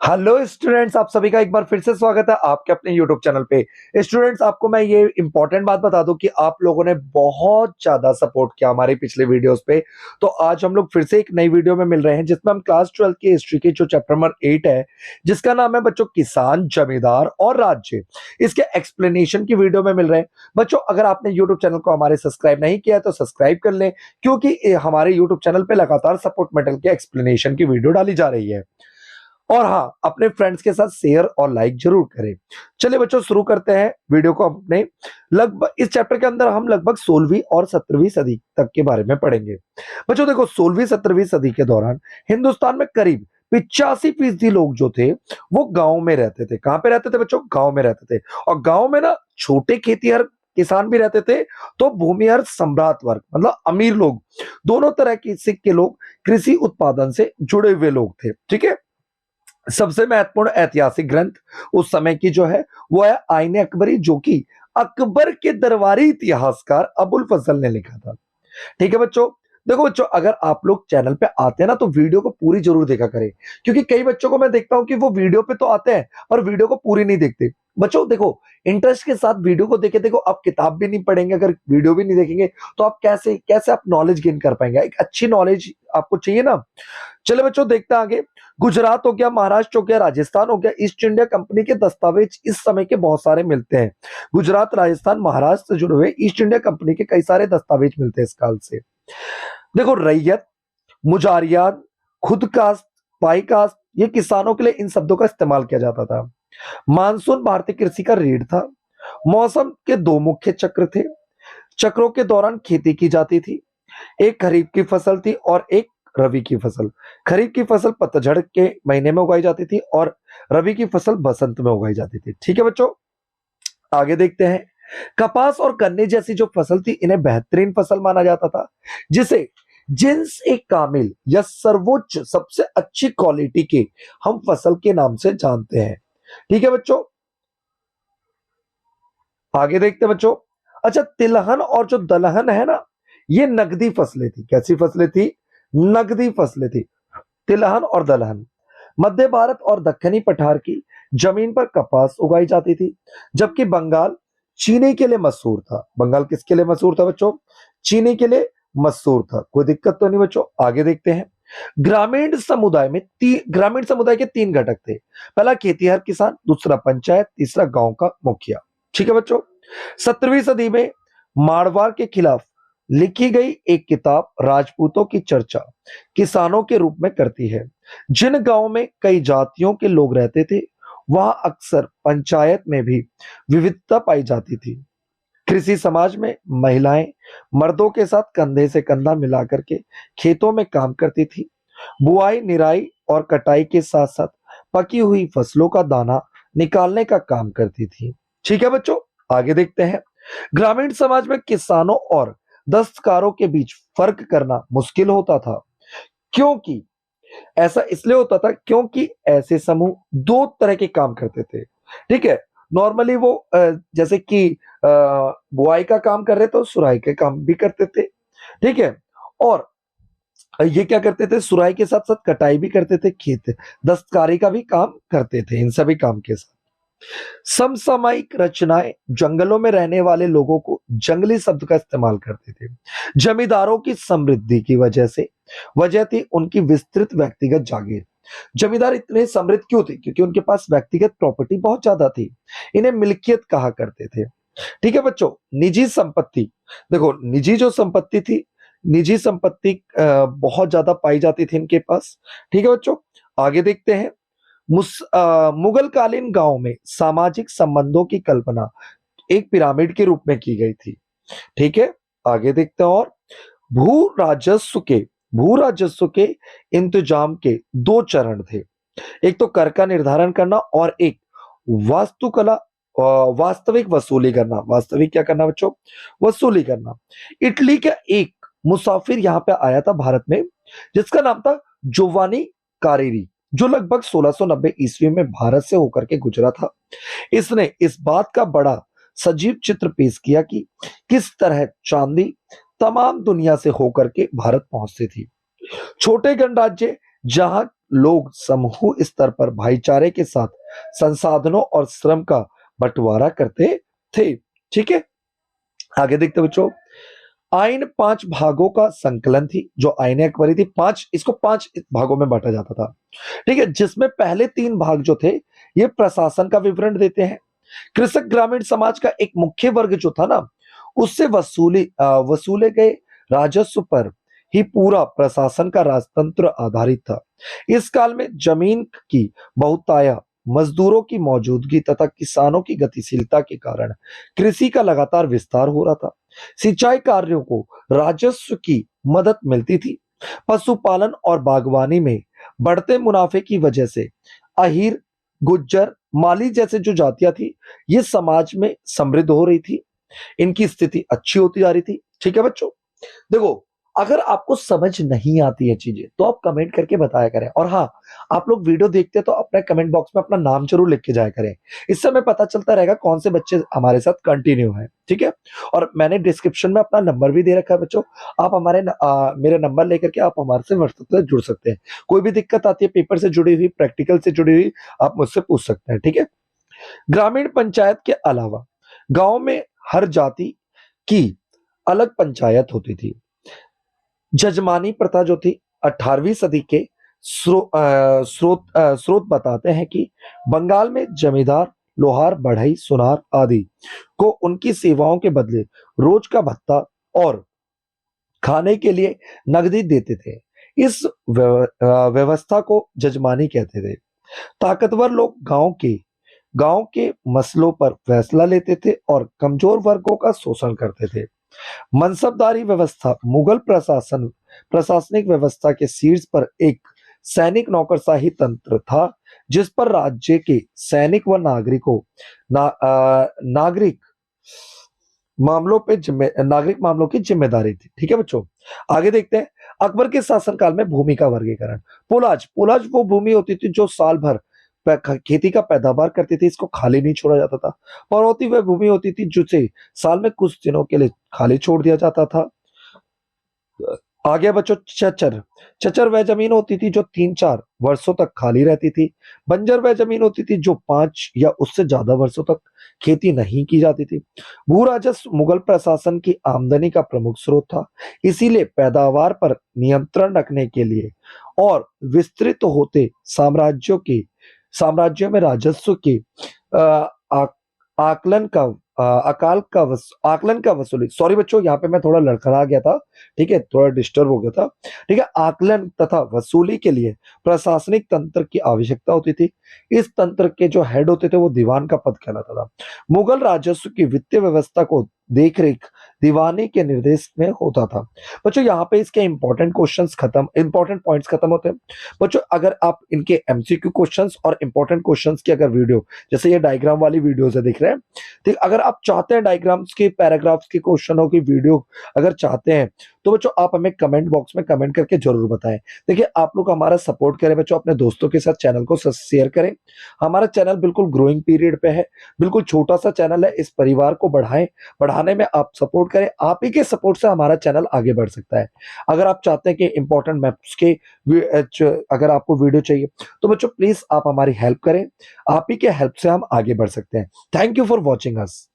Hello students, आप सभी का एक बार फिर से स्वागत है आपके अपने यूट्यूब चैनल पे। स्टूडेंट्स, आपको मैं ये इंपॉर्टेंट बात बता दूं कि आप लोगों ने बहुत ज्यादा सपोर्ट किया हमारे पिछले वीडियोस पे। तो आज हम लोग फिर से एक नई वीडियो में मिल रहे हैं जिसमें हम क्लास 12 की हिस्ट्री की जो चैप्टर नंबर 8 है, जिसका नाम है बच्चों किसान, जमींदार और राज्य, इसके एक्सप्लेनेशन की वीडियो में मिल रहे हैं। बच्चों, अगर आपने यूट्यूब चैनल को हमारे सब्सक्राइब नहीं किया तो सब्सक्राइब कर लें, क्योंकि हमारे यूट्यूब चैनल पे लगातार सपोर्ट मेटल के एक्सप्लेनेशन की वीडियो डाली जा रही है। और हाँ, अपने फ्रेंड्स के साथ शेयर और लाइक जरूर करें। चलिए बच्चों, शुरू करते हैं वीडियो को। अपने लगभग इस चैप्टर के अंदर हम लगभग 16वीं और 17वीं सदी तक के बारे में पढ़ेंगे। बच्चों देखो, 16वीं 17वीं सदी के दौरान हिंदुस्तान में करीब 85% लोग जो थे वो गांव में रहते थे। कहां पे रहते थे बच्चों? गांव में रहते थे। और गांव में ना छोटे खेतीहर किसान भी रहते थे, तो भूमिहर सम्राट वर्ग मतलब अमीर लोग, दोनों तरह की सिख के लोग कृषि उत्पादन से जुड़े हुए लोग थे। ठीक है। सबसे महत्वपूर्ण ऐतिहासिक ग्रंथ उस समय की जो है वो है आईने अकबरी, जो कि अकबर के दरबारी इतिहासकार अबुल फजल ने लिखा था। ठीक है बच्चों। देखो बच्चों, अगर आप लोग चैनल पे आते हैं ना तो वीडियो को पूरी जरूर देखा करें, क्योंकि कई बच्चों को मैं देखता हूं कि वो वीडियो पे तो आते हैं पर वीडियो को पूरी नहीं देखते। बच्चों देखो, इंटरेस्ट के साथ वीडियो को देखे। देखो, आप किताब भी नहीं पढ़ेंगे, अगर वीडियो भी नहीं देखेंगे तो आप कैसे कैसे आप नॉलेज गेन कर पाएंगे? एक अच्छी नॉलेज आपको चाहिए ना। चले बच्चों, देखते हैं आगे। गुजरात हो गया, महाराष्ट्र हो गया, राजस्थान हो गया, ईस्ट इंडिया कंपनी के दस्तावेज इस समय के बहुत सारे मिलते हैं। गुजरात, राजस्थान, महाराष्ट्र से जुड़े हुए ईस्ट इंडिया कंपनी के कई सारे दस्तावेज मिलते हैं इस काल से। देखो, रैयत, मुजारियात, खुद कास्ट, पाई कास्ट, ये किसानों के लिए इन शब्दों का इस्तेमाल किया जाता था। मानसून भारतीय कृषि का रीढ़ था। मौसम के दो मुख्य चक्र थे। चक्रों के दौरान खेती की जाती थी। एक खरीफ की फसल थी और एक रबी की फसल। खरीफ की फसल पतझड़ के महीने में उगाई जाती थी और रबी की फसल बसंत में उगाई जाती थी। ठीक है बच्चों, आगे देखते हैं। कपास और गन्ने जैसी जो फसल थी, इन्हें बेहतरीन फसल माना जाता था, जिसे जिन्स ए कामिल या सर्वोच्च सबसे अच्छी क्वालिटी के हम फसल के नाम से जानते हैं। ठीक है बच्चों, आगे देखते हैं बच्चों। अच्छा, तिलहन और जो दलहन है ना, ये नगदी फसलें थी। कैसी फसलें थी? नगदी फसलें थी, तिलहन और दलहन। मध्य भारत और दक्षिणी पठार की जमीन पर कपास उगाई जाती थी, जबकि बंगाल चीनी के लिए मशहूर था। बंगाल किसके लिए मशहूर था बच्चों? चीनी के लिए मशहूर था। कोई दिक्कत तो नहीं बच्चों, आगे देखते हैं। ग्रामीण समुदाय के तीन घटक थे। पहला खेतीहर किसान, दूसरा पंचायत, तीसरा गांव का मुखिया। ठीक है बच्चों। 17वीं सदी में मारवाड़ के खिलाफ लिखी गई एक किताब राजपूतों की चर्चा किसानों के रूप में करती है। जिन गांवों में कई जातियों के लोग रहते थे, वहां अक्सर पंचायत में भी विविधता पाई जाती थी। कृषि समाज में महिलाएं मर्दों के साथ कंधे से कंधा मिलाकर के खेतों में काम करती थी। बुआई, निराई और कटाई के साथ साथ पकी हुई फसलों का दाना निकालने का काम करती थी। ठीक है बच्चों, आगे देखते हैं। ग्रामीण समाज में किसानों और दस्तकारों के बीच फर्क करना मुश्किल होता था, क्योंकि ऐसा इसलिए होता था क्योंकि ऐसे समूह दो तरह के काम करते थे। ठीक है। नॉर्मली वो जैसे कि बुआई का काम कर रहे तो सुराई के काम भी करते थे। ठीक है। और ये क्या करते थे? सुराई के साथ साथ कटाई भी करते थे, खेत दस्तकारी का भी काम करते थे। इन सभी काम के साथ समसामयिक रचनाएं जंगलों में रहने वाले लोगों को जंगली शब्द का इस्तेमाल करते थे। जमींदारों की समृद्धि की वजह थी उनकी विस्तृत व्यक्तिगत जागीर। जमींदार इतने समृद्ध क्यों थे? क्योंकि उनके पास व्यक्तिगत प्रॉपर्टी बहुत ज्यादा थी। इन्हें मिल्कियत कहा करते थे। ठीक है बच्चों। निजी संपत्ति, देखो निजी जो संपत्ति थी, निजी संपत्ति बहुत ज्यादा पाई जाती थी इनके पास। ठीक है बच्चों, आगे देखते हैं। मुगल कालीन गांव में सामाजिक संबंधों की कल्पना एक पिरामिड के रूप में की गई थी। ठीक है, आगे देखते हैं। और भू राजस्व के भू राजस्व के इंतजाम के दो चरण थे। एक तो कर का निर्धारण करना और एक वास्तुकला वास्तविक वसूली करना। वास्तविक क्या करना बच्चों? वसूली करना। इटली का एक मुसाफिर यहां पे आया था भारत में, जिसका नाम था जोवानी कारेरी, जो लगभग 1690 ईस्वी में भारत से होकर के गुजरा था। इसने इस बात का बड़ा सजीव चित्र पेश किया कि किस तरह चांदी तमाम दुनिया से होकर के भारत पहुंचती थी। छोटे गणराज्य जहां लोग समूह स्तर पर भाईचारे के साथ संसाधनों और श्रम का बंटवारा करते थे। ठीक है, आगे देखते हैं बच्चों। आइन 5 भागों का संकलन थी। जो आईने अकबरी थी, इसको 5 भागों में बांटा जाता था। ठीक है, जिसमें पहले 3 भाग जो थे ये प्रशासन का विवरण देते हैं। कृषक ग्रामीण समाज का एक मुख्य वर्ग जो था ना, उससे वसूले गए राजस्व पर ही पूरा प्रशासन का राजतंत्र आधारित था। इस काल में जमीन की बहुतायत, मजदूरों की मौजूदगी तथा किसानों की गतिशीलता के कारण कृषि का लगातार विस्तार हो रहा था। सिंचाई कार्यों को राजस्व की मदद मिलती थी। पशुपालन और बागवानी में बढ़ते मुनाफे की वजह से अहीर, गुज्जर, माली जैसे जो जातियां थी ये समाज में समृद्ध हो रही थी। इनकी स्थिति अच्छी होती जा रही थी। ठीक है बच्चों, देखो, अगर आपको समझ नहीं आती है चीजें तो आप कमेंट करके बताया करें। और हाँ, आप लोग वीडियो देखते हैं तो अपने कमेंट बॉक्स में अपना नाम जरूर लिख के जाया करें। इससे हमें पता चलता रहेगा कौन से बच्चे हमारे साथ कंटिन्यू हैं। ठीक है, और मैंने डिस्क्रिप्शन में अपना नंबर भी दे रखा है बच्चों। आप मेरे नंबर लेकर के आप हमारे से व्हाट्सएप से जुड़ सकते हैं। कोई भी दिक्कत आती है पेपर से जुड़ी हुई, प्रैक्टिकल से जुड़ी हुई, आप मुझसे पूछ सकते हैं। ठीक है, ग्रामीण पंचायत के अलावा गांव में हर जाति की अलग पंचायत होती थी। जजमानी प्रथा जो थी 18वीं सदी के स्रोत बताते हैं कि बंगाल में जमींदार लोहार, बढ़ई, सुनार आदि को उनकी सेवाओं के बदले रोज का भत्ता और खाने के लिए नगदी देते थे। इस व्यवस्था को जजमानी कहते थे। ताकतवर लोग गांव के मसलों पर फैसला लेते थे और कमजोर वर्गों का शोषण करते थे। मनसबदारी व्यवस्था मुगल प्रशासनिक व्यवस्था के शीर्ष पर एक सैनिक नौकरशाही तंत्र था, जिस पर राज्य के सैनिक व नागरिक नागरिक मामलों की जिम्मेदारी थी। ठीक है बच्चों, आगे देखते हैं। अकबर के शासनकाल में भूमि का वर्गीकरण। पुलाज वो भूमि होती थी जो साल भर खेती का पैदावार करती थी, इसको खाली नहीं छोड़ा जाता था। पड़ौती वह भूमि होती थी जिसे साल में कुछ दिनों के लिए खाली छोड़ दिया जाता था। आ गया बच्चों चचर। चचर वह जमीन होती थी जो 3-4 वर्षों तक खाली रहती थी। बंजर वह जमीन होती थी जो 5 या उससे ज्यादा वर्षों तक खेती नहीं की जाती थी। भू राजस्व मुगल प्रशासन की आमदनी का प्रमुख स्रोत था। इसीलिए पैदावार पर नियंत्रण रखने के लिए और विस्तृत होते साम्राज्यों में राजस्व के आ, आ, आकलन का आकलन का वसूली। सॉरी बच्चों, यहाँ पे मैं थोड़ा लड़खड़ा गया था। ठीक है, थोड़ा डिस्टर्ब हो गया था। ठीक है, आकलन तथा वसूली के लिए प्रशासनिक तंत्र की आवश्यकता होती थी। इस तंत्र के जो हेड होते थे वो दीवान का पद कहलाता था। मुगल राजस्व की वित्तीय व्यवस्था को देखरेख दीवानी के निर्देश में होता था। बच्चों यहाँ पे इसके इंपॉर्टेंट पॉइंट्स खत्म होते हैं। बच्चों अगर आप इनके एमसीक्यू क्वेश्चंस और इंपॉर्टेंट क्वेश्चंस की अगर वीडियो, जैसे ये डायग्राम वाली वीडियोस है दिख रहे हैं, ठीक, अगर आप चाहते हैं डायग्राम्स के, पैराग्राफ्स के, क्वेश्चनों की वीडियो अगर चाहते हैं तो बच्चों आप हमें कमेंट बॉक्स में कमेंट करके जरूर बताएं। देखिए, आप लोग हमारा सपोर्ट करें बच्चों, अपने दोस्तों के साथ चैनल को शेयर करें। हमारा चैनल बिल्कुल ग्रोइंग पीरियड पे है, बिल्कुल छोटा सा चैनल है। इस परिवार को बढ़ाने में आप सपोर्ट करें। आप ही के सपोर्ट से हमारा चैनल आगे बढ़ सकता है। अगर आप चाहते हैं कि इंपॉर्टेंट मैप्स के अगर आपको वीडियो चाहिए तो बच्चों प्लीज आप हमारी हेल्प करें। आप ही के हेल्प से हम आगे बढ़ सकते हैं। Thank you for watching us.